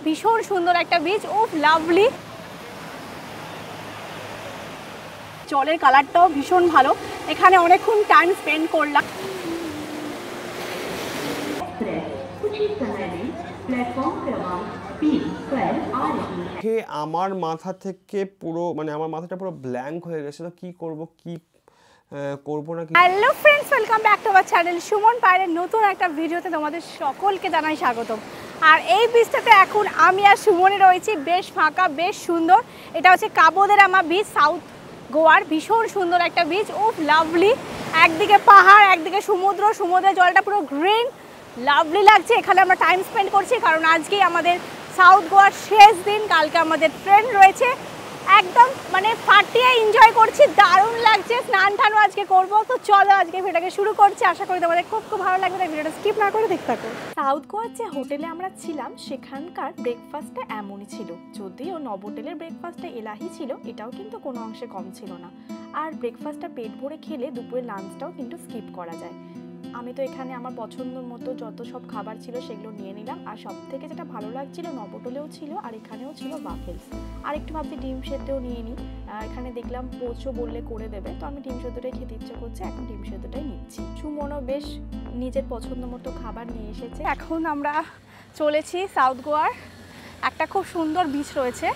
ভীষণ সুন্দর একটা বিচ, ও লাভলি। জলের কালারটাও ভীষণ ভালো, এখানে অনেকক্ষণ টাইম স্পেন্ড করলাম। আমার মাথা থেকে পুরো আমার মাথাটা পুরো ব্ল্যাঙ্ক হয়ে গেছিল, কি করব কি করব না। Hello friends, welcome back to our channel Suman পায়েলের নতুন একটা ভিডিওতে তোমাদের সকলকে জানাই স্বাগতম। আর এই বিচটাতে এখন আমি আর সুমনে রয়েছি, বেশ ফাঁকা, বেশ সুন্দর। এটা হচ্ছে কাবো দে রামা বিচ, সাউথ গোয়ার ভীষণ সুন্দর একটা বিচ, ও লাভলি। একদিকে পাহাড়, একদিকে সমুদ্র, সমুদ্রের জলটা পুরো গ্রিন, লাভলি লাগছে। এখানে আমরা টাইম স্পেন্ড করছি কারণ আজকেই আমাদের সাউথ গোয়ার শেষ দিন। কালকে আমাদের ট্রেন রয়েছে, একদম ফাটিয়ে এনজয় করছি, দারুণ লাগছে। স্নান টানও আজকে করবো, তো চলো আজকে ভিডিওটাকে শুরু করছি। আশা করি তোমাদের খুব ভালো লাগবে, তাই ভিডিওটা স্কিপ না করে দেখতে থাকো। সাউথ গোয়ার যে হোটেলে আমরা ছিলাম সেখানকার ব্রেকফাস্টটা এমনই ছিল, যদিও নবোটেলের ব্রেকফাস্টটা এলাহি ছিল, এটাও কিন্তু কোনো অংশে কম ছিল না। আর ব্রেকফাস্টটা পেট ভরে খেলে দুপুরে লাঞ্চটাও কিন্তু স্কিপ করা যায়। আমি তো এখানে আমার পছন্দ মতো যত সব খাবার ছিল সেগুলো নিয়ে নিলাম। আর সব থেকে যেটা ভালো লাগছিল, নবোটেলেও ছিল আর এখানেও ছিল ওয়াফেলস। আর একটু ভাবছি ডিম সেদ্ধও নিয়ে নিই। এখানে দেখলাম পোচও বললে করে দেবে, তো আমি ডিম সেদ্ধটাই খেতে ইচ্ছে করছে, এখন ডিম সেদ্ধটাই নিচ্ছি। সুমনও বেশ নিজের পছন্দ মতো খাবার নিয়ে এসেছে। এখন আমরা চলেছি সাউথ গোয়ার একটা খুব সুন্দর বিচ রয়েছে,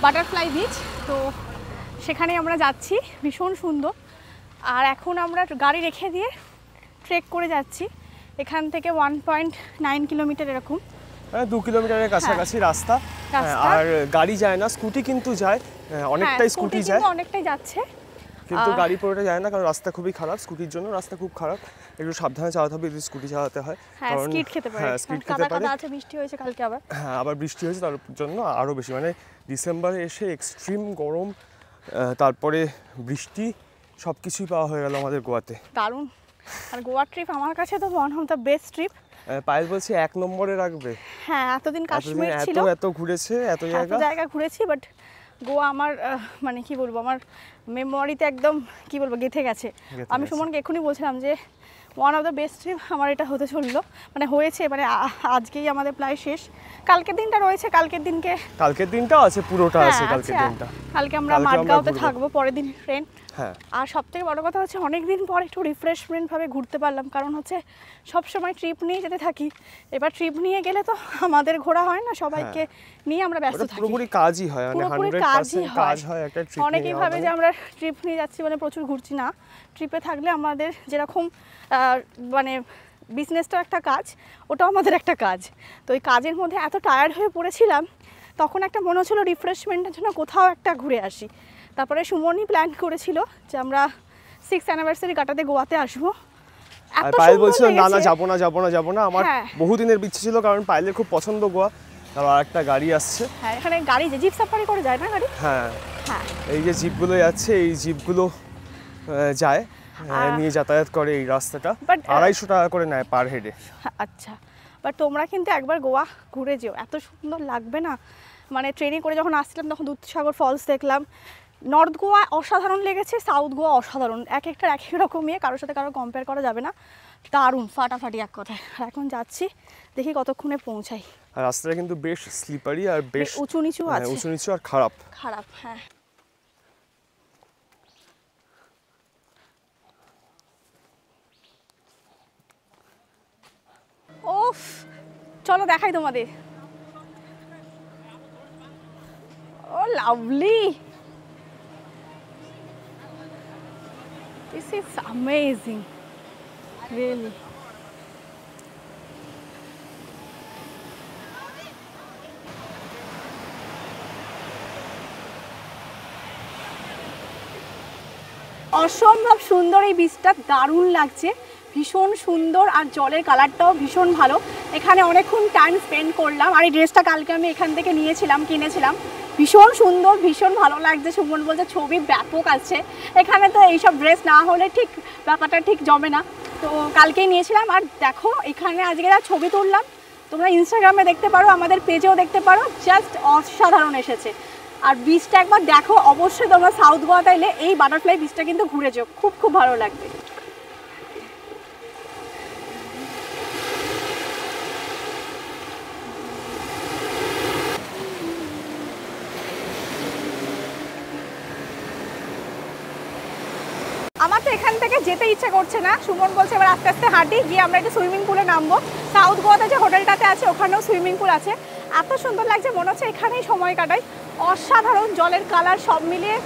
বাটারফ্লাই বিচ, তো সেখানে আমরা যাচ্ছি, ভীষণ সুন্দর। আর এখন আমরা গাড়ি রেখে দিয়ে ট্রেক করে যাচ্ছি এখান থেকে 1.9 কিলোমিটার, এরকম 2 কিলোমিটারের কাছাকাছি রাস্তা। আর গাড়ি যায় না, স্কুটি কিন্তু যায়, অনেকটাই স্কুটি যায়, অনেকটাই যাচ্ছে, কিন্তু গাড়ি পুরোটা যায় না কারণ রাস্তা খুবই খারাপ। স্কুটির জন্য রাস্তা খুব খারাপ, একটু সাবধানে চালাতে হবে যদি স্কুটি চালাতে হয়, কারণ স্কিড খেতে পারে। স্কিড খেতে পারে। আছে, বৃষ্টি হয়েছে কালকে, আবার বৃষ্টি হয়েছে, তার জন্য আরো বেশি। ডিসেম্বরে এসে এক্সট্রিম গরম, তারপরে বৃষ্টি, সবকিছুই পাওয়া হয়ে গেল আমাদের গোয়াতে। দারুণ। আর গোয়া ট্রিপ আমার কাছে তো one of the best trip. Payel বলছে 1 নম্বরে রাখবে। হ্যাঁ, এতদিন কাশ্মীর ছিল, এত ঘুরেছে, এত জায়গা ঘুরেছি, বাট গোয়া আমার কি বলবো, আমার মেমোরিতে একদম কি বলবো গেঁথে গেছে। আমি সুমনকে এক্ষুনি বলছিলাম যে one of the best trip আমার এটা হতে চললো, হয়েছে। আজকেই আমাদের প্রায় শেষ, কালকের দিনটা রয়েছে, কালকের দিনটা আছে, পুরোটা আছে কালকের দিনটা। কালকে আমরা মাডগাঁওতে থাকবো, পরের দিন ট্রেন। আর সব থেকে বড় কথা হচ্ছে অনেকদিন পর একটু রিফ্রেশমেন্ট ভাবে ঘুরতে পারলাম, কারণ হচ্ছে সবসময় ট্রিপ নিয়ে যেতে থাকি, এবার ট্রিপ নিয়ে গেলে তো আমাদের ঘোরা হয় না, সবাইকে নিয়ে আমরা ব্যস্ত থাকি, পুরোপুরি কাজই হয়, 100% কাজ হয় একটা ট্রিপ। অনেকেই ভাবে যে আমরা ট্রিপ নিয়ে যাচ্ছি প্রচুর ঘুরছি, না। ট্রিপে থাকলে আমাদের যেরকম বিজনেসটাও একটা কাজ, ওটাও আমাদের একটা কাজ। তো এই কাজের মধ্যে এত টায়ার্ড হয়ে পড়েছিলাম, তখন একটা মনে হচ্ছিল রিফ্রেশমেন্টের জন্য কোথাও একটা ঘুরে আসি। তারপরে সুমনই প্ল্যান করেছিল যে আমরা 6th অ্যানিভার্সারি কাটাতে গোয়াতে আসবো। পায়েল বলছিল না যাবো না, আমার বহুদিনের ইচ্ছে ছিল, কারণ পায়েলের খুব পছন্দ গোয়া। আর একটা গাড়ি আসছে, এখানে গাড়ি যে জিপ সাফারি করে যায় না গাড়ি, এই যে জিপগুলো যাচ্ছে, এই জিপগুলো যায়, নিয়ে যাতায়াত করে এই রাস্তাটা। 250 টাকা করে নেয় পার হেডে। আচ্ছা, বাট তোমরা কিন্তু একবার গোয়া ঘুরে যেও, এত সুন্দর লাগবে না। ট্রেনে করে যখন আসছিলাম তখন দুধসাগর ফলস দেখলাম। নর্থ গোয়া অসাধারণ লেগেছে, সাউথ গোয়া অসাধারণ, এক একটা এক এক রকম, কারোর সাথে কারো কম্পেয়ার করা যাবে না, দারুণ, ফাটাফাটি এক কথায়। আর এখন যাচ্ছি, দেখি কতক্ষণে পৌঁছাই। আর রাস্তাটা কিন্তু বেশ স্লিপারি আর বেশ উঁচু নিচু আর খারাপ। হ্যাঁ। ওফ, চলো দেখাই তোমাদের। ও lovely, this is amazing, really. অসম্ভব সুন্দর এই বিচটা, দারুণ লাগছে, ভীষণ সুন্দর। আর জলের কালারটাও ভীষণ ভালো, এখানে অনেকক্ষণ টাইম স্পেন্ড করলাম। আর এই ড্রেসটা কালকে আমি এখান থেকে কিনেছিলাম, ভীষণ সুন্দর, ভীষণ ভালো লাগছে। সুমন বলছে ছবি ব্যাপক আছে এখানে, তো এইসব ড্রেস না হলে ঠিক ব্যাপারটা ঠিক জমে না, তো কালকেই নিয়েছিলাম। আর দেখো এখানে আজকে যা ছবি তুললাম, তোমরা ইনস্টাগ্রামে দেখতে পারো, আমাদের পেজেও দেখতে পারো, জাস্ট অসাধারণ এসেছে। আর বিচটা একবার দেখো, অবশ্যই তোমরা সাউথ গোয়াতে এলে এই বাটারফ্লাই বিচটা কিন্তু ঘুরে যাও, খুব ভালো লাগবে। যেতে ইচ্ছা করছে না। সুমন বলছে এবার আস্তে আস্তে হাঁটি, গিয়ে আমরা একটু সুইমিং পুলে নামবো। সাউথ গোয়াতে যে হোটেলটাতে আছে ওখানেও সুইমিং পুল আছে, এত সুন্দর লাগছে, মনে হচ্ছে এখানেই সময় কাটাই। অসাধারণ জলের কালার সব মিলিয়ে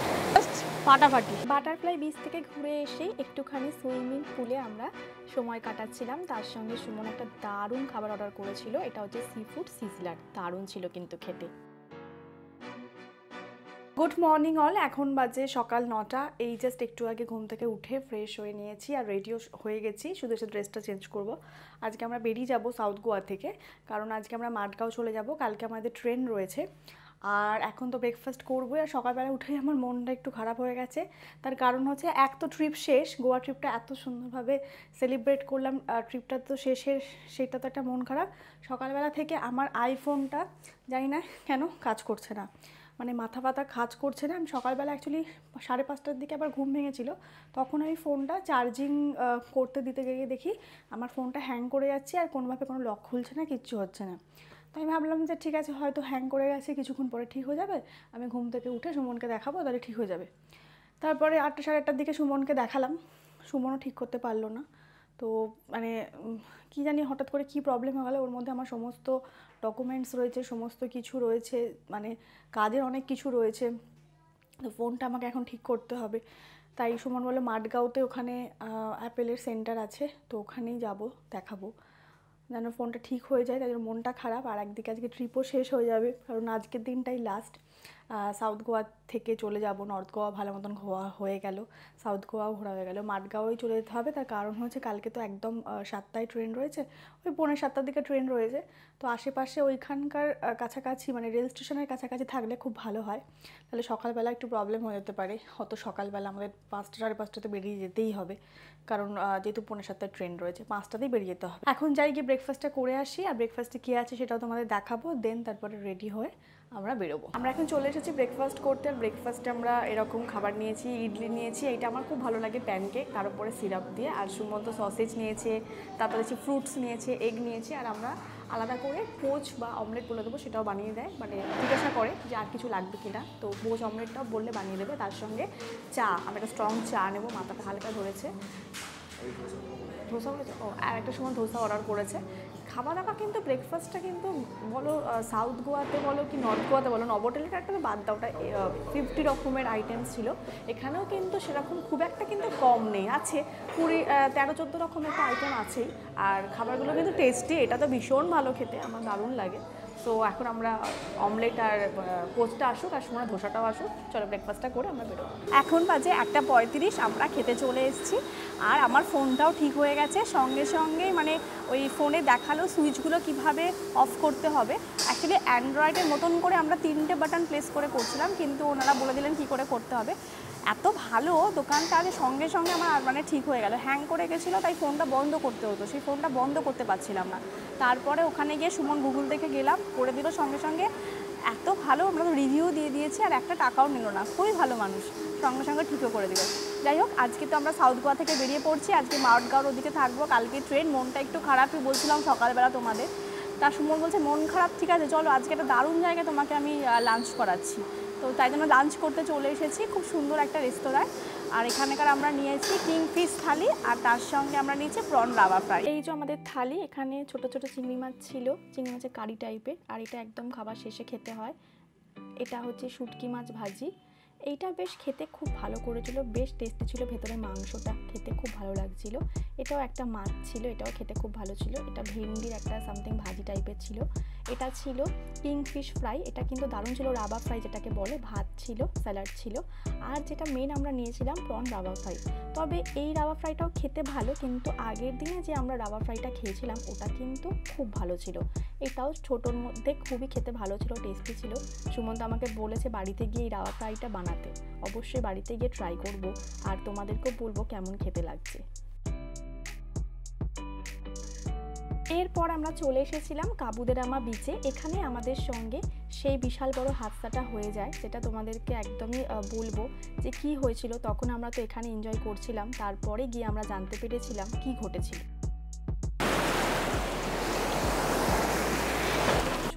ফাটাফাটি। বাটারফ্লাই বিচ থেকে ঘুরে এসে একটুখানি সুইমিং পুলে আমরা সময় কাটাচ্ছিলাম। তার সঙ্গে সুমন একটা দারুণ খাবার অর্ডার করেছিল, এটা হচ্ছে সি ফুড সিজলার, দারুণ ছিল কিন্তু খেতে। গুড মর্নিং অল, এখন বাজে সকাল 9টা। এই জাস্ট একটু আগে ঘুম থেকে উঠে ফ্রেশ হয়ে নিয়েছি আর রেডিও হয়ে গেছি, শুধু এসে ড্রেসটা চেঞ্জ করব। আজকে আমরা বেরিয়ে যাব সাউথ গোয়া থেকে, কারণ আজকে আমরা মাডগাঁও চলে যাব, কালকে আমাদের ট্রেন রয়েছে। আর এখন তো ব্রেকফাস্ট করবো, আর সকালবেলা উঠেই আমার মনটা একটু খারাপ হয়ে গেছে। তার কারণ হচ্ছে এক তো ট্রিপ শেষ, গোয়া ট্রিপটা এত সুন্দরভাবে সেলিব্রেট করলাম, ট্রিপটা তো শেষের, সেটা তো একটা মন খারাপ। সকালবেলা থেকে আমার আইফোনটা জানি না কেন কাজ করছে না, মানে মাথা ব্যথা কাজ করছে না। আমি সকালবেলা অ্যাকচুয়ালি 5:30টার দিকে আবার ঘুম ভেঙেছিল, তখন আমি ফোনটা চার্জিং করতে দিতে গিয়ে দেখি আমার ফোনটা হ্যাং করে যাচ্ছে, আর কোনোভাবে কোনো লক খুলছে না, কিচ্ছু হচ্ছে না। তো আমি ভাবলাম যে ঠিক আছে, হয়তো হ্যাং করে গেছে, কিছুক্ষণ পরে ঠিক হয়ে যাবে, আমি ঘুম থেকে উঠে সুমনকে দেখাবো, তাহলে ঠিক হয়ে যাবে। তারপরে 8টা সাড়ে 8টার দিকে সুমনকে দেখালাম, সুমনও ঠিক করতে পারলো না। তো মানে কী জানি হঠাৎ করে কী প্রবলেম হয়ে গেল, ওর মধ্যে আমার সমস্ত ডকুমেন্টস রয়েছে, সমস্ত কিছু রয়েছে, মানে কাজের অনেক কিছু রয়েছে, তো ফোনটা আমাকে এখন ঠিক করতে হবে। তাই সুমন বললো মাডগাঁওতে ওখানে অ্যাপেলের সেন্টার আছে, তো ওখানেই যাব, দেখাবো যেন ফোনটা ঠিক হয়ে যায়। তাই জন্য মনটা খারাপ। আর একদিকে আজকে ট্রিপও শেষ হয়ে যাবে, কারণ আজকের দিনটাই লাস্ট। সাউথ গোয়া থেকে চলে যাব, নর্থ গোয়া ভালো মতন ঘোরা হয়ে গেল, সাউথ গোয়াও ঘোরা হয়ে গেল, মাডগাঁওই চলে যেতে হবে। তার কারণ হচ্ছে কালকে তো একদম 7টায় ট্রেন রয়েছে, ওই 6:45টার দিকে ট্রেন রয়েছে। তো আশেপাশে ওইখানকার কাছাকাছি, মানে রেল স্টেশনের কাছাকাছি থাকলে খুব ভালো হয়, তাহলে সকালবেলা একটু প্রবলেম হয়ে যেতে পারে। অত সকালবেলা আমাদের 5টা সাড়ে 5টাতে বেরিয়ে যেতেই হবে, কারণ যেহেতু 6:45টায় ট্রেন রয়েছে, 5টাতেই বেরিয়ে যেতে হবে। এখন যাই গিয়ে ব্রেকফাস্টটা করে আসি, আর ব্রেকফাস্টে কী আছে সেটাও তোমাদের দেখাবো, দেন তারপরে রেডি হয়ে আমরা বেরোবো। আমরা এখন চলে এসেছি ব্রেকফাস্ট করতে, আর ব্রেকফাস্টে আমরা এরকম খাবার নিয়েছি, ইডলি নিয়েছি, এইটা আমার খুব ভালো লাগে, প্যানকেক, তার উপরে সিরাপ দিয়ে, আর সুমন্ত সসেজ নিয়েছে, তারপরে হচ্ছে ফ্রুটস নিয়েছে, এগ নিয়েছে, আর আমরা আলাদা করে পোচ বা অমলেট বলে দেবো, সেটাও বানিয়ে দেয়, মানে জিজ্ঞাসা করে যে আর কিছু লাগবে কিনা, তো পোচ অমলেটটাও বললে বানিয়ে দেবে। তার সঙ্গে চা, আমরা একটা স্ট্রং চা নেবো, মাথাটা হালকা ধরেছে। ধোসা করেছে, ও আর একটা সময় ধোসা অর্ডার করেছে। খাওয়া দাওয়া কিন্তু ব্রেকফাস্টটা কিন্তু বলো সাউথ গোয়াতে বলো কি নর্থ গোয়াতে বলো, নভোটেলের একটা তো বাদ দাও, ওটা 50 রকমের আইটেমস ছিল। এখানেও কিন্তু সেরকম খুব একটা কিন্তু কম নেই, আছে 13-14 রকমের একটা আইটেম আছেই, আর খাবারগুলো কিন্তু টেস্টি, এটা তো ভীষণ ভালো খেতে, আমার দারুণ লাগে। সো এখন আমরা অমলেট আর পোস্টটা আসুক, আর সময় ধোসাটাও আসুক, চলো ব্রেকফাস্টটা করে আমরা বেরোবো। এখন বাজে 1:35, আমরা খেতে চলে এসেছি, আর আমার ফোনটাও ঠিক হয়ে গেছে সঙ্গে সঙ্গেই, মানে ওই ফোনে দেখালো সুইচগুলো কিভাবে অফ করতে হবে। অ্যাকচুয়ালি অ্যান্ড্রয়েডের মতন করে আমরা 3টে বাটন প্রেস করে করছিলাম, কিন্তু ওনারা বলে দিলেন কী করে করতে হবে। এত ভালো দোকানটা যে সঙ্গে সঙ্গে আমার মানে ঠিক হয়ে গেল। হ্যাং করে গেছিলো, তাই ফোনটা বন্ধ করতে হতো, সেই ফোনটা বন্ধ করতে পারছিলাম না। তারপরে ওখানে গিয়ে সুমন গুগল দেখে গেলাম, করে দিল সঙ্গে সঙ্গে, এত ভালো, আমরা তো রিভিউ দিয়ে দিয়েছি, আর একটা টাকাও নিল না, খুবই ভালো মানুষ, সঙ্গে সঙ্গে ঠিকও করে দিল। যাই হোক, আজকে তো আমরা সাউথ গোয়া থেকে বেরিয়ে পড়ছি, আজকে মাউন্টগাঁওর ওদিকে থাকবো, কালকে ট্রেন। মনটা একটু খারাপই বলছিলাম সকালবেলা তোমাদের, তা সুমন বলছে মন খারাপ, ঠিক আছে চলো আজকে একটা দারুণ জায়গায় তোমাকে আমি লাঞ্চ করাচ্ছি। তো তাই জন্য লাঞ্চ করতে চলে এসেছি খুব সুন্দর একটা রেস্তোরাঁয়, আর এখানকার আমরা নিয়েছি কিংফিশ থালি, আর তার সঙ্গে আমরা নিয়েছি প্রন রাবা ফ্রাই। এই যে আমাদের থালি, এখানে ছোট ছোট চিংড়ি মাছ ছিল, চিংড়ি মাছের কারি টাইপের, আর এটা একদম খাবার শেষে খেতে হয়। এটা হচ্ছে শুটকি মাছ ভাজি, এইটা বেশ খেতে খুব ভালো করেছিল, বেশ টেস্টি ছিল, ভেতরে মাংসটা খেতে খুব ভালো লাগছিল। এটাও একটা মাছ ছিল, এটাও খেতে খুব ভালো ছিল। এটা ভেন্ডির একটা সামথিং ভাজি টাইপের ছিল। এটা ছিল কিংফিশ ফ্রাই, এটা কিন্তু দারুণ ছিল, রাবা ফ্রাই যেটাকে বলে, ভাত ছিল, স্যালাড ছিল, আর যেটা মেন আমরা নিয়েছিলাম প্রন রাবা ফ্রাই। তবে এই রাবা ফ্রাইটাও খেতে ভালো, কিন্তু আগের দিনে যে আমরা রাবা ফ্রাইটা খেয়েছিলাম ওটা কিন্তু খুব ভালো ছিল। এটাও ছোটোর মধ্যে খুবই খেতে ভালো ছিল, টেস্টি ছিল। সুমন্ত আমাকে বলেছে বাড়িতে গিয়ে এই রাবা ফ্রাইটা বানাতে, অবশ্যই বাড়িতে গিয়ে ট্রাই করব, আর তোমাদেরকেও বলবো কেমন খেতে লাগছে। এরপর আমরা চলে এসেছিলাম কাবুদেরামা বিচে। এখানে আমাদের সঙ্গে সেই বিশাল বড় হাদসাটা হয়ে যায়, যেটা তোমাদেরকে একদমই বলবো যে কি হয়েছিল। তখন আমরা তো এখানে এনজয় করছিলাম, তারপরে গিয়ে আমরা জানতে পেরেছিলাম কি ঘটেছিল।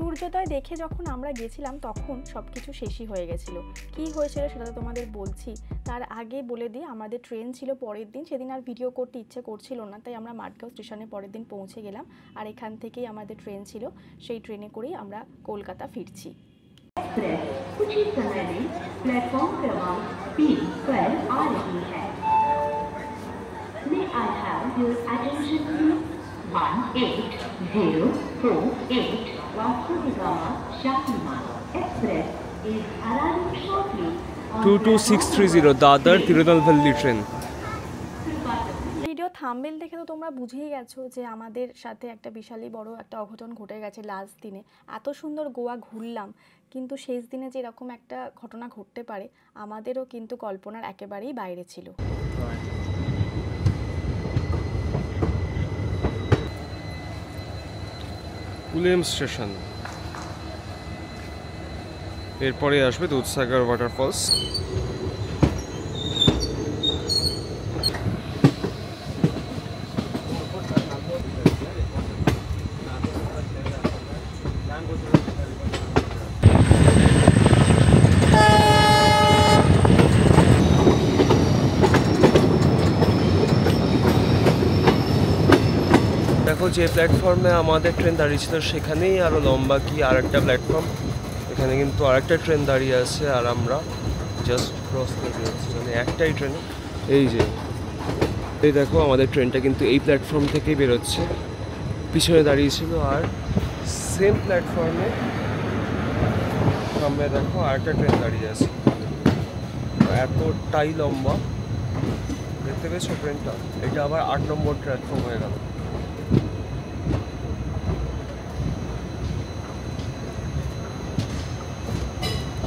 সূর্যোদয় দেখে যখন আমরা গেছিলাম তখন সব কিছু শেষই হয়ে গেছিলো। কী হয়েছিল সেটা তো তোমাদের বলছি, তার আগে বলে দিই আমাদের ট্রেন ছিল পরের দিন। সেদিন আর ভিডিও করতে ইচ্ছে করছিল না, তাই আমরা মাঠগাঁও স্টেশনে পরের দিন পৌঁছে গেলাম। আর এখান থেকেই আমাদের ট্রেন ছিল, সেই ট্রেনে করেই আমরা কলকাতা ফিরছি। कुछ ही समय में प्लेटफॉर्म क्रमांक 3 पर आ रही है। May I have your attention please? 18048 Vasco da Gama Shalimar Express is arriving shortly on 22630 Dadar Tirunelveli train. Video thumbnail দেখে তো তোমরা বুঝেই গেছো যে আমাদের সাথে একটা বিশালই বড় একটা অঘটন ঘটে গেছে লাস্ট দিনে। এত সুন্দর গোয়া ঘুরলাম, কিন্তু শেষ দিনে যে এরকম একটা ঘটনা ঘটতে পারে আমাদেরও কিন্তু কল্পনার একেবারেই বাইরে ছিল। উলিয়াম স্টেশন, এরপরে আসবে দুধসাগর ওয়াটারফলস। দেখো যে প্ল্যাটফর্মে আমাদের ট্রেন দাঁড়িয়ে ছিল সেখানেই আরও লম্বা কি আর একটা প্ল্যাটফর্ম, এখানে কিন্তু আরেকটা ট্রেন দাঁড়িয়ে আছে আর আমরা জাস্ট ক্রস করে যাচ্ছি, মানে একটাই ট্রেন। এই যে এই দেখো আমাদের ট্রেনটা কিন্তু এই প্ল্যাটফর্ম থেকেই বেরোচ্ছে, পিছনে দাঁড়িয়েছিল। আর সেম প্ল্যাটফর্মে সামনে দেখো আরেকটা ট্রেন দাঁড়িয়ে আছে, এতটাই লম্বা। দেখতে পেয়েছো ট্রেনটা? এটা আবার 8 নম্বর প্ল্যাটফর্ম হয়ে গেল।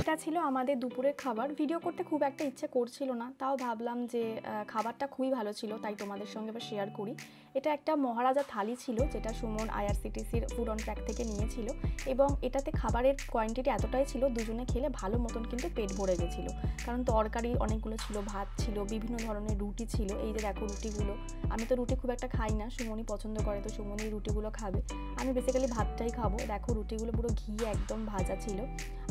এটা ছিল আমাদের দুপুরের খাবার। ভিডিও করতে খুব একটা ইচ্ছে করছিল না, তাও ভাবলাম যে খাবারটা খুবই ভালো ছিল, তাই তোমাদের সঙ্গে এবার শেয়ার করি। এটা একটা মহারাজা থালি ছিল, যেটা সুমন IRCTCর ফুড অন ট্র্যাক থেকে নিয়েছিল, এবং এটাতে খাবারের কোয়ান্টিটি এতটাই ছিল দুজনে খেলে ভালো মতন কিন্তু পেট ভরে গেছিলো। কারণ তরকারি অনেকগুলো ছিল, ভাত ছিল, বিভিন্ন ধরনের রুটি ছিল। এই যে দেখো রুটিগুলো, আমি তো রুটি খুব একটা খাই না, সুমনই পছন্দ করে, তো সুমনই রুটিগুলো খাবে, আমি বেসিক্যালি ভাতটাই খাবো। দেখো রুটিগুলো পুরো ঘি একদম ভাজা ছিল।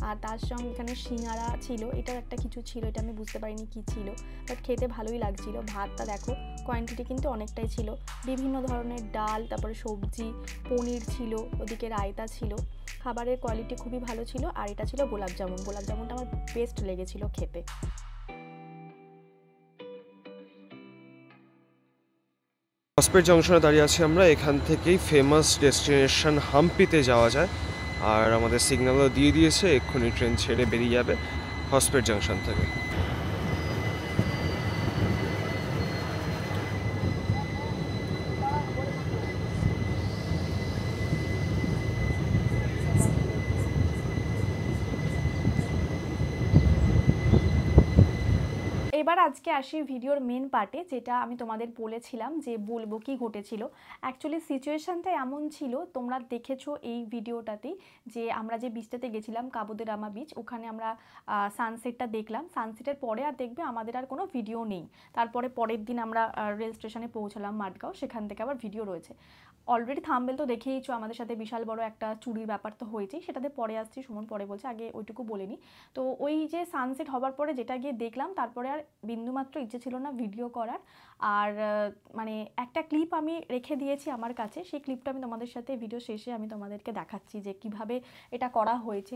আর তার সঙ্গে এখানে সিঙ্গারা ছিল, এটাও একটা কিছু ছিল, এটা আমি বুঝতে পারিনি কি ছিল, বাট খেতে ভালোই লাগছিল। ভাতটা দেখো কোয়ান্টিটি কিন্তু অনেকটাই ছিল, বিভিন্ন ধরনের ডাল, তারপরে সবজি, পনির ছিল, ওদিকে রায়তা ছিল। খাবারের কোয়ালিটি খুবই ভালো ছিল। আর এটা ছিল গোলাপ জামুন, গোলাপ জামুনটা আমার বেস্ট লেগেছিল খেতে। হসপিটাল জংশনে দাঁড়িয়ে আছি আমরা, এখান থেকেই ফেমাস ডেস্টিনেশন হাম্পিতে যাওয়া যায়। আর আমাদের সিগন্যালও দিয়ে দিয়েছে, এক্ষুনি ট্রেন ছেড়ে বেরিয়ে যাবে হসপিটাল জংশন থেকে। এবার আজকে আসি ভিডিওর মেন পার্টে, যেটা আমি তোমাদের বলেছিলাম যে বলবো কি ঘটেছিল। অ্যাকচুয়ালি সিচুয়েশনটা এমন ছিল, তোমরা দেখেছো এই ভিডিওটাতেই, যে আমরা যে বিচটাতে গেছিলাম কাবো দে রামা বিচ, ওখানে আমরা সানসেটটা দেখলাম। সানসেটের পরে আর দেখবে আমাদের আর কোনো ভিডিও নেই। তারপরে পরের দিন আমরা রেল স্টেশনে পৌঁছালাম মাঠগাঁও, সেখান থেকে আবার ভিডিও রয়েছে। অলরেডি থাম্বনেল তো দেখেইছো, আমাদের সাথে বিশাল বড় একটা চুরির ব্যাপার তো হয়েছেই, সেটাতে পরে আসছি, সুমন পরে বলছে, আগে ওইটুকু বলিনি। তো ওই যে সানসেট হবার পরে যেটা গিয়ে দেখলাম, তারপরে আর বিন্দুমাত্র ইচ্ছে ছিল না ভিডিও করার। আর মানে একটা ক্লিপ আমি রেখে দিয়েছি আমার কাছে, সেই ক্লিপটা আমি তোমাদের সাথে ভিডিও শেষে আমি তোমাদেরকে দেখাচ্ছি যে কিভাবে এটা করা হয়েছে।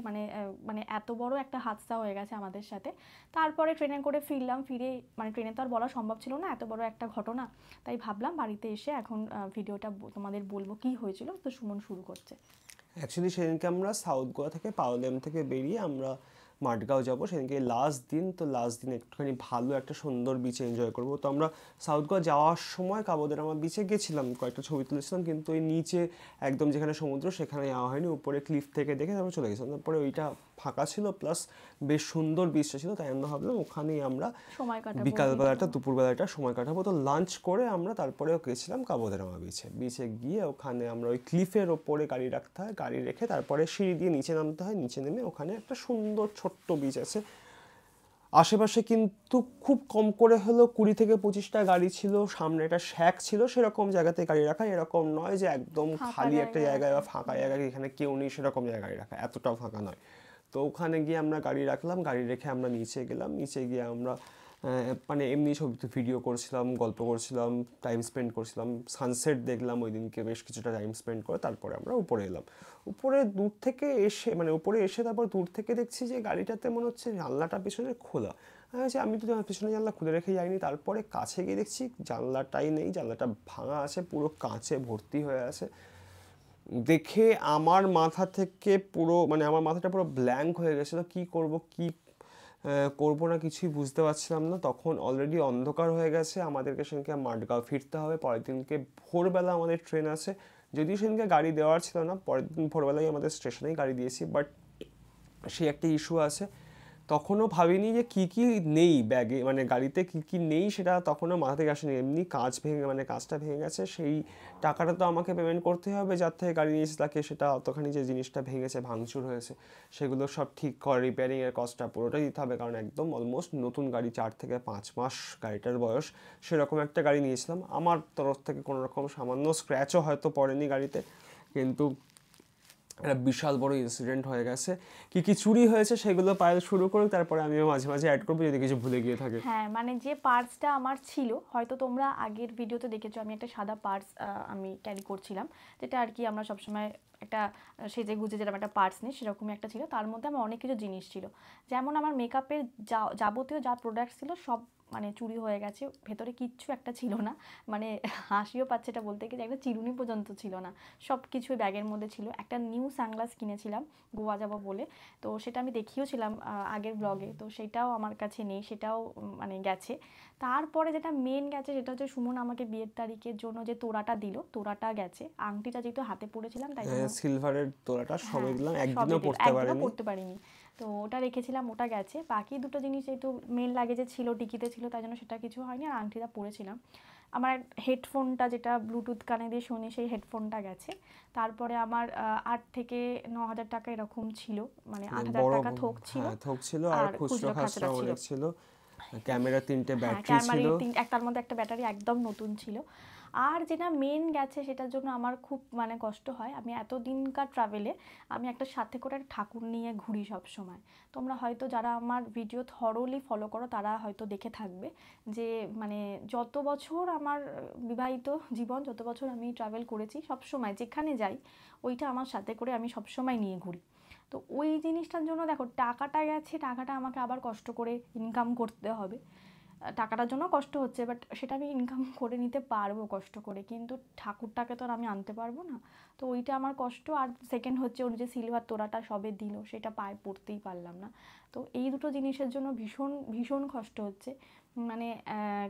মানে এত বড় একটা হাদসা হয়ে গেছে আমাদের সাথে। তারপরে ট্রেনে করে ফিরলাম, ফিরে মানে ট্রেনে তো আর বলা সম্ভব ছিল না এত বড় একটা ঘটনা, তাই ভাবলাম বাড়িতে এসে এখন ভিডিওটা তোমাদের বলবো কি হয়েছিল। তো সুমন শুরু করছে। অ্যাকচুয়ালি সেদিনকে আমরা সাউথ গোয়া থেকে পাওলেম থেকে বেরিয়ে আমরা মাঠগাঁও যাবো, সেদিনকে লাস্ট দিন। তো লাস্ট দিন একটুখানি ভালো একটা সুন্দর বিচে এনজয় করবো। তো আমরা সাউথ গোয়া যাওয়ার সময় কাবো দে রামা বিচে গেছিলাম, কয়েকটা ছবি তুলেছিলাম, কিন্তু ওই নিচে একদম যেখানে সমুদ্র সেখানে যাওয়া হয়নি, উপরে ক্লিফ থেকে দেখে তারপরে চলে গেছিলাম। তারপরে ওইটা ফাঁকা ছিল, প্লাস বেশ সুন্দর বিচটা ছিল, তাই আমরা ভাবলাম ওখানেই আমরা বিকালবেলাটা দুপুরবেলাটা সময় কাটাবো। তো লাঞ্চ করে আমরা তারপরেও গেছিলাম কাবো দে রামা বিচে। বিচে গিয়ে ওখানে আমরা ওই ক্লিফের ওপরে গাড়ি রাখতে হয়, গাড়ি রেখে তারপরে সিঁড়ি দিয়ে নিচে নামতে হয়, নিচে নেমে ওখানে একটা সুন্দর ছোট্ট বিচ আছে, আশেপাশে কিন্তু খুব কম করে হলেও 20 থেকে 25টা গাড়ি ছিল, সামনে একটা শ্যাক ছিল, সেরকম জায়গাতে গাড়ি রাখা, এরকম নয় যে একদম খালি একটা জায়গায় বা ফাঁকা জায়গায় এখানে কেউ নেই সেরকম জায়গায় গাড়ি রাখা, এতটাও ফাঁকা নয়। তো ওখানে গিয়ে আমরা গাড়ি রাখলাম, গাড়ি রেখে আমরা নিচে গেলাম, নিচে গিয়ে আমরা মানে এমনি ছবি ভিডিও করছিলাম, গল্প করছিলাম, টাইম স্পেন্ড করছিলাম, সানসেট দেখলাম ওই দিনকে বেশ কিছুটা টাইম স্পেন্ড করে তারপরে আমরা উপরে এলাম। উপরে দূর থেকে এসে মানে উপরে এসে তারপর দূর থেকে দেখছি যে গাড়িটাতে মনে হচ্ছে জানলাটা পিছনে খোলা। আমি তো পিছনে জানলা খুলে রেখে যাইনি, তারপরে কাছে গিয়ে দেখছি জানলাটাই নেই, জানলাটা ভাঙা আছে, পুরো কাঁচে ভর্তি হয়ে আছে। দেখে আমার মাথা থেকে পুরো মানে আমার মাথাটা পুরো ব্ল্যাঙ্ক হয়ে গেছিলো, কী করবো না কিছুই বুঝতে পারছিলাম না। তখন অলরেডি অন্ধকার হয়ে গেছে, আমাদেরকে সেদিনকে মাডগাঁও ফিরতে হবে, পরের দিনকে ভোরবেলা আমাদের ট্রেন আছে। যদিও সেদিনকে গাড়ি দেওয়ার ছিল না, পরের দিন ভোরবেলায় আমাদের স্টেশনেই গাড়ি দিয়েছি, বাট সেই একটা ইস্যু আছে। তখনও ভাবিনি যে কী কী নেই ব্যাগে, মানে গাড়িতে কী কী নেই সেটা তখনও মাথা থেকে আসেনি। এমনি কাঁচটা ভেঙে গেছে, সেই টাকাটা তো আমাকে পেমেন্ট করতে হবে, যার থেকে গাড়ি নিয়েছি তাকে, সেটা অতখানি যে জিনিসটা ভেঙেছে ভাঙচুর হয়েছে সেগুলো সব ঠিক করে রিপেয়ারিংয়ের কস্টটা পুরোটাই দিতে হবে, কারণ একদম অলমোস্ট নতুন গাড়ি, 4 থেকে 5 মাস গাড়িটার বয়স, সেরকম একটা গাড়ি নিয়েছিলাম। আমার তরফ থেকে কোনো রকম সামান্য স্ক্র্যাচও হয়তো পড়েনি গাড়িতে, কিন্তু একটা বিশাল বড় ইনসিডেন্ট হয়ে গেছে। কি চুরি হয়েছে সেগুলো পাইল শুরু করুক, তারপরে আমিও মাঝে মাঝে অ্যাড করবো যদি কিছু ভুলে গিয়ে থাকে। হ্যাঁ, মানে যে পার্সটা আমার ছিল, হয়তো তোমরা আগের ভিডিওতে দেখেছো আমি একটা সাদা পার্স আমি ক্যারি করছিলাম, যেটা আর কি আমরা সবসময় একটা সেজে গুজে যেরকম একটা পার্স নিই সেরকমই একটা ছিল। তার মধ্যে আমার অনেক কিছু জিনিস ছিল, যেমন আমার মেকআপের যাবতীয় যা প্রোডাক্ট ছিল সব মানে চুরি হয়ে গেছে। ভেতরে কিচ্ছু একটা ছিল না, মানে হাসিও পাচ্ছে এটা বলতে গিয়ে, একটা চিরুনি পর্যন্ত ছিল না, সব কিছুই ব্যাগের মধ্যে ছিল। একটা নিউ সানগ্লাস কিনেছিলাম গোয়া যাবো বলে, তো সেটা আমি দেখিয়েছিলাম আগের ব্লগে, তো সেটাও আমার কাছে নেই, সেটাও মানে গেছে। তারপরে যেটা মেন গেছে সেটা হচ্ছে সুমন আমাকে বিয়ের তারিখের জন্য যে তোড়াটা দিল, তোড়াটা গেছে। আংটিটা যেহেতু হাতে পড়েছিলাম তাই জন্য সিলভারের তোড়াটা সবে দিলাম, একদিনও পড়তে পারিনি, তো ওটা রেখেছিলাম, ওটা গেছে। বাকি দুটো জিনিস যেহেতু মেন লাগেজে ছিল, টিকিতে ছিল, তাই জন্য সেটা কিছু হয়নি। আর আংটিটা পরেছিলাম। আমার হেডফোনটা যেটা ব্লুটুথ কানে দিয়ে শুনি, সেই হেডফোনটা গেছে। তারপরে আমার 8 থেকে 9,000 টাকা এরকম ছিল, মানে 8,000 টাকা থোক ছিল আর খুচরো খাচরা অনেক ছিল। ক্যামেরা 3টে ব্যাটারি ছিল, একটার মধ্যে একটা ব্যাটারি একদম নতুন ছিল। আর যেটা মেন গেছে সেটার জন্য আমার খুব মানে কষ্ট হয়। আমি এত দিনকার ট্রাভেলে আমি একটা সাথে করে ঠাকুর নিয়ে ঘুরি সব সময়। তোমরা হয়তো যারা আমার ভিডিও থরোলি ফলো করো তারা হয়তো দেখে থাকবে যে মানে যত বছর আমার বিবাহিত জীবন, যত বছর আমি ট্রাভেল করেছি, সব সময় যেখানে যাই ওইটা আমার সাথে করে আমি সব সময় নিয়ে ঘুরি। তো ওই জিনিসটার জন্য দেখো টাকাটা গেছে, টাকাটা আমাকে আবার কষ্ট করে ইনকাম করতে হবে। টাকাটার জন্য কষ্ট হচ্ছে, বাট সেটা আমি ইনকাম করে নিতে পারবো কষ্ট করে, কিন্তু ঠাকুরটাকে তো আর আমি আনতে পারবো না, তো ওইটা আমার কষ্ট। আর সেকেন্ড হচ্ছে ওর যে সিলভার তোড়াটা সবে দিল, সেটা পায়ে পড়তেই পারলাম না। তো এই দুটো জিনিসের জন্য ভীষণ ভীষণ কষ্ট হচ্ছে। মানে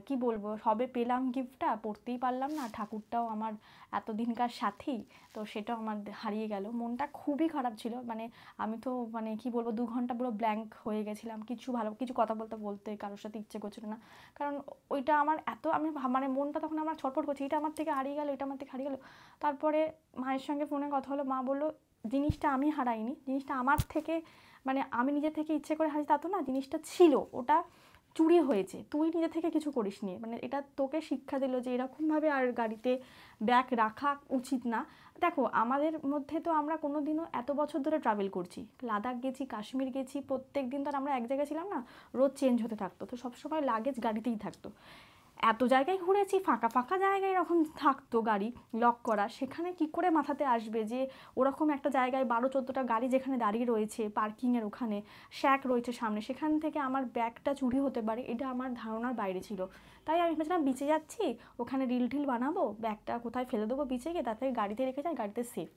কি বলবো, সবে পেলাম গিফটটা, পড়তেই পারলাম না, ঠাকুরটাও আমার এতদিনকার সাথী, তো সেটাও আমার হারিয়ে গেল। মনটা খুবই খারাপ ছিল, মানে আমি তো মানে কি বলবো 2 ঘন্টা পুরো ব্ল্যাঙ্ক হয়ে গেছিলাম, কিছু কথা বলতে কারোর সাথে ইচ্ছে করছিল না, কারণ ওইটা আমার এত আমি মানে মনটা তখন আমার ছটফট করছে, এটা আমার থেকে হারিয়ে গেল, এটা আমার থেকে হারিয়ে গেল। তারপরে মায়ের সঙ্গে ফোনে কথা হলো, মা বললো জিনিসটা আমি হারাইনি, জিনিসটা আমার থেকে মানে আমি নিজে থেকে ইচ্ছে করে হারিয়েছি তা তো না, জিনিসটা ছিল, ওটা চুরি হয়েছে, তুই নিজে থেকে কিছু করিসনি। মানে এটা তোকে শিক্ষা দিল যে এরকমভাবে আর গাড়িতে ব্যাগ রাখা উচিত না। দেখো আমাদের মধ্যে তো আমরা কোনো দিনও এত বছর ধরে ট্রাভেল করছি, লাদাখ গেছি, কাশ্মীর গেছি, প্রত্যেক দিন তো আর আমরা এক জায়গায় ছিলাম না, রোজ চেঞ্জ হতে থাকতো, তো সবসময় লাগেজ গাড়িতেই থাকতো। এত জায়গায় ঘুরেছি, ফাঁকা ফাঁকা জায়গায় এরকম থাকতো গাড়ি লক করা, সেখানে কি করে মাথাতে আসবে যে ওরকম একটা জায়গায় 12-14টা গাড়ি যেখানে দাঁড়িয়ে রয়েছে পার্কিংয়ের ওখানে, শ্যাক রয়েছে সামনে, সেখান থেকে আমার ব্যাগটা চুরি হতে পারে, এটা আমার ধারণার বাইরে ছিল। তাই আমি ভেবেছিলাম বিচে যাচ্ছি, ওখানে রিল টিল বানাবো, ব্যাগটা কোথায় ফেলে দেবো বিচে গিয়ে, তার থেকে গাড়িতে রেখে যাই, গাড়িতে সেফ।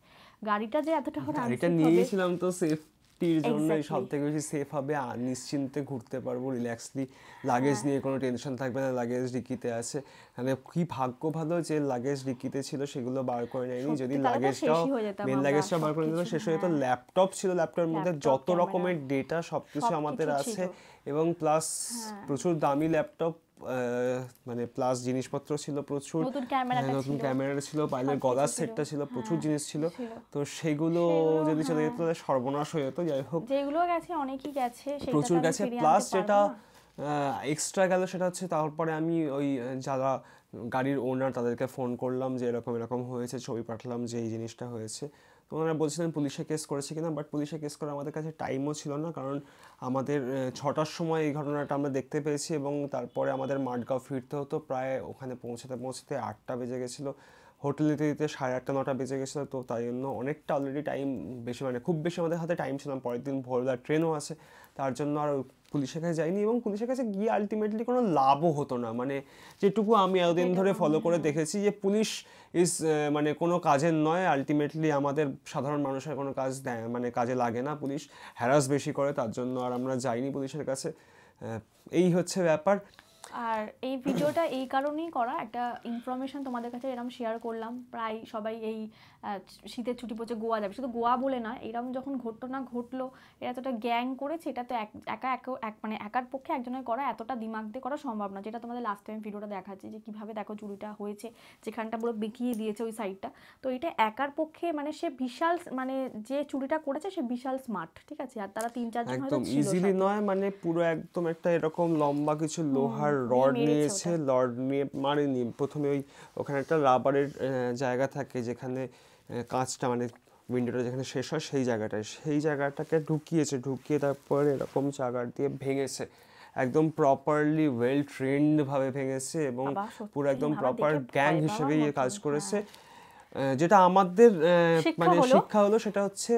গাড়িটা যে এতটা গাড়িটা নিয়েছিলাম তো সেফটির জন্যই, সব থেকে বেশি সেফ হবে, নিশ্চিন্তে ঘুরতে পারবো রিল্যাক্সলি, লাগেজ নিয়ে কোনো টেনশন থাকবে না, লাগেজ ডিকিতে আছে। মানে কি ভাগ্য ভালো যে লাগেজ ডিকিতে ছিল, সেগুলো বার করে নেয়নি, যদি লাগেজটাও মেন লাগেজটা বার করে নিত শেষ হয়ে যেত। ল্যাপটপ ছিল, ল্যাপটপের মধ্যে যত রকমের ডেটা সব কিছু আমাদের আছে, এবং প্লাস প্রচুর দামি ল্যাপটপ, মানে প্লাস জিনিসপত্র ছিল প্রচুর, নতুন ক্যামেরা ছিল, পাইলের গলার সেটটা ছিল, প্রচুর জিনিস ছিল। তো সেগুলো যদি চলে যেত তাহলে সর্বনাশ হয়ে যেত। যাই হোক, যেগুলো গেছে অনেকই গেছে, প্রচুর গেছে, প্লাস যেটা এক্সট্রা গেল সেটা হচ্ছে তারপরে আমি ওই যারা গাড়ির ওনার তাদেরকে ফোন করলাম যে এরকম এরকম হয়েছে, ছবি পাঠালাম যে এই জিনিসটা হয়েছে। তো ওনারা বলছিলেন পুলিশে কেস করেছে কিনা, বাট পুলিশে কেস করার আমাদের কাছে টাইমও ছিল না, কারণ আমাদের 6টার সময় এই ঘটনাটা আমরা দেখতে পেয়েছি এবং তারপরে আমাদের মাঠগাঁও ফিরতে হতো, প্রায় ওখানে পৌঁছাতে 8টা বেজে গেছিলো, হোটেলে দিতে 8:30 9টা বেজে গেছিলো। তো তাই জন্য অনেকটা অলরেডি টাইম বেশি, মানে খুব বেশি আমাদের হাতে টাইম ছিল না, পরের দিন ভোরবেলা ট্রেনও আছে, তার জন্য আর পুলিশের কাছে যাইনি। এবং পুলিশের কাছে গিয়ে আলটিমেটলি কোনো লাভও হতো না, মানে যেটুকু আমি এতদিন ধরে ফলো করে দেখেছি যে পুলিশ মানে কোনো কাজের নয়, আলটিমেটলি আমাদের সাধারণ মানুষের কোনো কাজ দেয় মানে কাজে লাগে না, পুলিশ হ্যারাস বেশি করে, তার জন্য আর আমরা যাইনি পুলিশের কাছে। এই হচ্ছে ব্যাপার। আর এই ভিডিওটা এই কারণেই করা, একটা ইনফরমেশন তোমাদের কাছে এরকম শেয়ার করলাম। প্রায় সবাই এই শীতের ছুটি পড়ছে গোয়া যাবে, শুধু গোয়া বলে না, এরকম যখন ঘটনা ঘটলো, এরা এতটা গ্যাং করেছে, এটা তো মানে একার পক্ষে একজনের করা এতটা দিমাগ দিয়ে করা সম্ভব না। যেটা তোমাদের লাস্ট টাইম ভিডিওটা দেখাচ্ছি যে কীভাবে দেখো চুরিটা হয়েছে, যেখানটা পুরো বেঁকিয়ে দিয়েছে ওই সাইডটা। তো এটা একার পক্ষে মানে সে বিশাল, মানে যে চুরিটা করেছে সে বিশাল স্মার্ট, ঠিক আছে। আর তারা 3-4 জন হয়তো ছিল, ইজিলি নয়, মানে পুরো একদম একটা এরকম লম্বা কিছু লোহার রড নিয়েছে, রড নিয়ে মারেনি। প্রথমে ওখানে একটা রাবারের জায়গা থাকে যেখানে কাঁচটা মানে উইন্ডোটা যেখানে শেষ হয় সেই জায়গাটাকে ঢুকিয়ে তারপরে এরকম চাগার দিয়ে ভেঙেছে, একদম প্রপারলি ওয়েল ট্রেন্ড ভাবে ভেঙেছে এবং পুরো একদম প্রপার গ্যাং হিসেবেই কাজ করেছে। যেটা আমাদের মানে শিক্ষা হলো সেটা হচ্ছে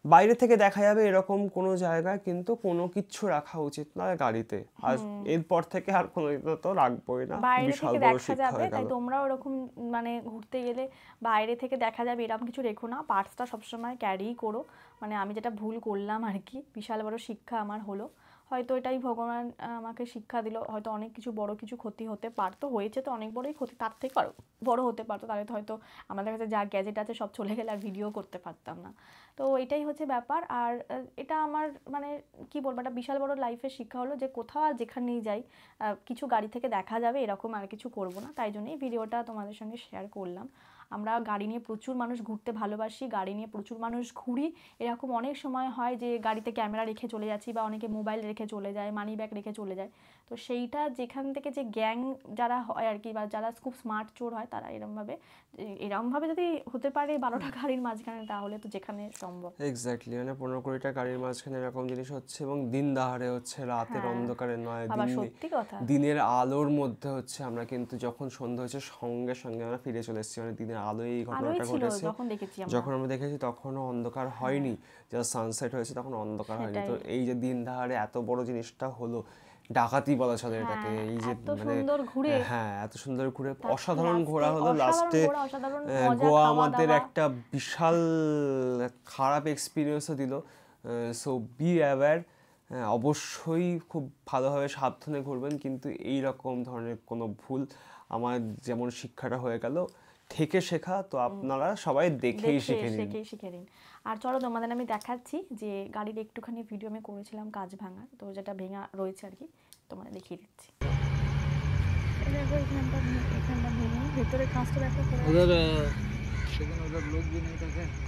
বাইরে থেকে দেখা যাবে এরকম কোনো জায়গায় কিন্তু কোনো কিছু রাখা উচিত না গাড়িতে, আর এরপর থেকে আর কোনো তো রাখবোই না, বিশাল বড় শিক্ষা হয়ে গেল। তাই তোমরাও এরকম মানে ঘুরতে গেলে বাইরে থেকে দেখা যাবে এরকম কিছু রেখো না, পার্সটা সবসময় ক্যারি করো। মানে আমি যেটা ভুল করলাম আর কি, বিশাল বড় শিক্ষা আমার হলো, হয়তো এটাই ভগবান আমাকে শিক্ষা দিল। হয়তো অনেক কিছু বড় কিছু ক্ষতি হতে পারতো, হয়েছে তো অনেক বড়ই ক্ষতি, তার থেকে আরও বড় হতে পারতো, তাহলে হয়তো আমাদের কাছে যা গ্যাজেট আছে সব চলে গেলে আর ভিডিও করতে পারতাম না। তো এটাই হচ্ছে ব্যাপার। আর এটা আমার মানে কি বলবো, একটা বিশাল বড় লাইফের শিক্ষা হলো যে কোথাও আর যেখানেই যাই কিছু গাড়ি থেকে দেখা যাবে এরকম আর কিছু করব না। তাই জন্যই ভিডিওটা তোমাদের সঙ্গে শেয়ার করলাম। আমরা গাড়ি নিয়ে প্রচুর মানুষ ঘুরতে ভালোবাসি, গাড়ি নিয়ে প্রচুর মানুষ ঘুরি। এরকম অনেক সময় হয় যে গাড়িতে ক্যামেরা রেখে চলে যাচ্ছি, বা অনেকে মোবাইল রেখে চলে যায়, মানি ব্যাগ রেখে চলে যায়। তো সেইটা যেখান থেকে যে গ্যাং যারা হয় আর কি, বা যারা খুব স্মার্ট চোর হয়, তারা এরমভাবে যদি হতে পারে 12টা গাড়ির মাঝখানে, তাহলে তো যেখানে সম্ভব। এক্স্যাক্টলি, মানে 15-20টা গাড়ির মাঝখানে এরকম জিনিস হচ্ছে এবং দিন দাহারে হচ্ছে, রাতের অন্ধকারে নয়, দিনের আলোর মধ্যে হচ্ছে। আমরা কিন্তু যখন সন্ধ্যা হয়েছে সঙ্গে সঙ্গে আমরা ফিরে চলে এসেছি, মানে দিনের আলোয় এই ঘটনাটা ঘটেছে। যখন আমরা দেখেছি তখনও অন্ধকার হয়নি, যা সানসেট হয়েছে তখন অন্ধকার হয়নি। তো এই যে দিন দাহারে এত বড় জিনিসটা হলো, ডাকাতি বলা চলে এটাকে, এই যে মানে হ্যাঁ এত সুন্দর ঘুরে, অসাধারণ ঘোরা হলো। লাস্টে গোয়া আমাদের একটা বিশাল খারাপ এক্সপিরিয়েন্সও দিল। সো বি অ্যাওয়্যার, অবশ্যই খুব ভালোভাবে সাবধানে ঘুরবেন, কিন্তু এই রকম ধরনের কোনো ভুল আমার যেমন শিক্ষাটা হয়ে গেল থেকে শেখা, তো আপনারা সবাই দেখেই শিখে নিন। আর চলো তোমাদের আমি দেখাচ্ছি যে গাড়ির একটুখানি ভিডিও আমি করেছিলাম কাঁচ ভাঙা, তো যেটা ভেঙা রয়েছে আর কি, তোমাদের দেখিয়ে দিচ্ছি। এখানটা ভেঙে ভেতরে কাঁচটা দেখো, उधर लोग भी नहीं थे।